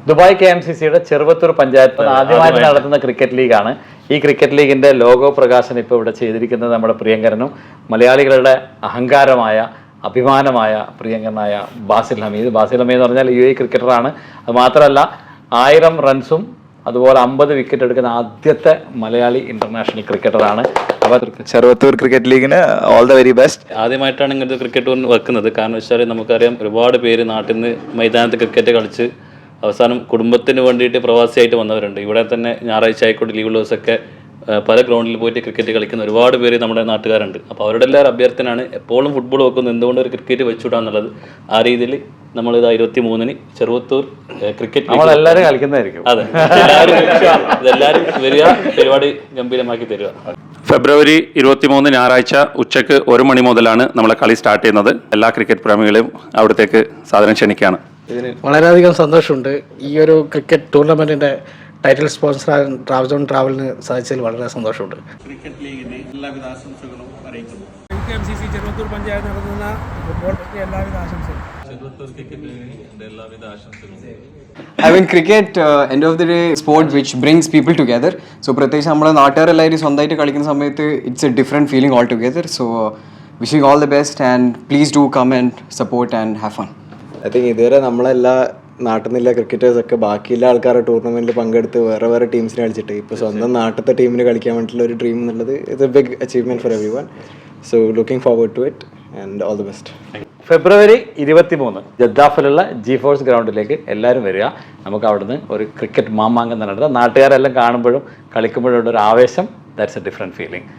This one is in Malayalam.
ദുബായ് KMCCയുടെ ചെറുവത്തൂർ പഞ്ചായത്ത് ആദ്യമായിട്ട് നടത്തുന്ന ക്രിക്കറ്റ് ലീഗാണ്. ഈ ക്രിക്കറ്റ് ലീഗിന്റെ ലോഗോ പ്രകാശനം ഇപ്പോൾ ഇവിടെ ചെയ്തിരിക്കുന്നത് നമ്മുടെ പ്രിയങ്കരനും മലയാളികളുടെ അഹങ്കാരമായ അഭിമാനമായ പ്രിയങ്കരനായ ബാസിൽ ഹമീദ്. ബാസിൽ ഹമീദ് എന്ന് പറഞ്ഞാൽ UAE ക്രിക്കറ്ററാണ്. അത് മാത്രമല്ല 1000 റൺസും അതുപോലെ 50 വിക്കറ്റ് എടുക്കുന്ന ആദ്യത്തെ മലയാളി ഇന്റർനാഷണൽ ക്രിക്കറ്ററാണ്. അപ്പോൾ ചെറുവത്തൂർ ക്രിക്കറ്റ് ലീഗിന് ഓൾ ദ വെരി ബെസ്റ്റ്. ആദ്യമായിട്ടാണ് ഇങ്ങനത്തെ ക്രിക്കറ്റ് വെക്കുന്നത്. കാരണം വെച്ചാൽ നമുക്കറിയാം ഒരുപാട് പേര് നാട്ടിൽ നിന്ന് മൈതാനത്ത് ക്രിക്കറ്റ് കളിച്ച് അവസാനം കുടുംബത്തിന് വേണ്ടിയിട്ട് പ്രവാസിയായിട്ട് വന്നവരുണ്ട്. ഇവിടെ തന്നെ ഞായറാഴ്ച ആയിക്കോട്ടെ ലീവ് ദിവസമൊക്കെ പല ഗ്രൗണ്ടിൽ പോയിട്ട് ക്രിക്കറ്റ് കളിക്കുന്ന ഒരുപാട് പേര് നമ്മുടെ നാട്ടുകാരുണ്ട്. അപ്പോൾ അവരുടെ എല്ലാവരും അഭ്യർത്ഥനയാണ് എപ്പോഴും ഫുട്ബോൾ വെക്കുന്നത്, എന്തുകൊണ്ട് ഒരു ക്രിക്കറ്റ് വെച്ചുവിടാന്നുള്ളത്. ആ രീതിയിൽ നമ്മളിത് 23-ന് ചെറുവത്തൂർ ക്രിക്കറ്റ് നമ്മളെല്ലാവരും കളിക്കുന്നതായിരിക്കും. അതെ, ഇതെല്ലാവരും വരിക, പരിപാടി ഗംഭീരമാക്കി തരിക. ഫെബ്രുവരി 23 ഞായറാഴ്ച ഉച്ചയ്ക്ക് 1 മണി മുതലാണ് നമ്മളെ കളി സ്റ്റാർട്ട് ചെയ്യുന്നത്. എല്ലാ ക്രിക്കറ്റ് പ്രേമികളെയും അവിടത്തേക്ക് സാധനം ക്ഷണിക്കുകയാണ്. വളരെയധികം സന്തോഷമുണ്ട്. ഈ ഒരു ക്രിക്കറ്റ് ടൂർണമെന്റിന്റെ ടൈറ്റിൽ സ്പോൺസർ ട്രാവ്സോൺ ട്രാവലിന് സാധിച്ചതിൽ വളരെ സന്തോഷമുണ്ട്. ക്രിക്കറ്റ് ലീഗിന്റെ എല്ലാവിധ ആശംസകളും അറിയിക്കുന്നു. KMCC ചെറുവത്തൂർ പഞ്ചായത്ത് നടത്തുന്ന ഫുട്ബോൾ എല്ലാവിധ ആശംസകളും. ചെറുവത്തൂർ ക്രിക്കറ്റ് ലീഗിന്റെ എല്ലാവിധ ആശംസകളും. I mean, cricket, end of the day, sport which brings people together. So, പ്രത്യേകിച്ച് നമ്മുടെ നാട്ടുകാരെല്ലാവരും സ്വന്തമായിട്ട് കളിക്കുന്ന സമയത്ത് it's a different feeling all together. So wishing all the best and please do come and support and have fun. I think ഇതുവരെ നമ്മളെല്ലാ നാട്ടിൽ നിന്നുള്ള ക്രിക്കറ്റേഴ്സൊക്കെ ബാക്കിയുള്ള ആൾക്കാരുടെ ടൂർണമെന്റിൽ പങ്കെടുത്ത് വേറെ ടീംസിനെ കളിച്ചിട്ട് ഇപ്പോൾ സ്വന്തം നാട്ടിലത്തെ ടീമിന് കളിക്കാൻ വേണ്ടിയിട്ടുള്ള ഒരു ഡ്രീം എന്നുള്ളത് it's a big achievement for everyone. So looking forward to it and all the best. February 23 ജദ്ദാഫിലുള്ള G-Force ഗ്രൗണ്ടിലേക്ക് എല്ലാവരും വരിക. നമുക്ക് അവിടുന്ന് ഒരു ക്രിക്കറ്റ് മാമാങ്കം നടത്തുക. നാട്ടുകാരെല്ലാം കാണുമ്പോഴും കളിക്കുമ്പോഴും ഒരു ആവേശം. That's A different feeling.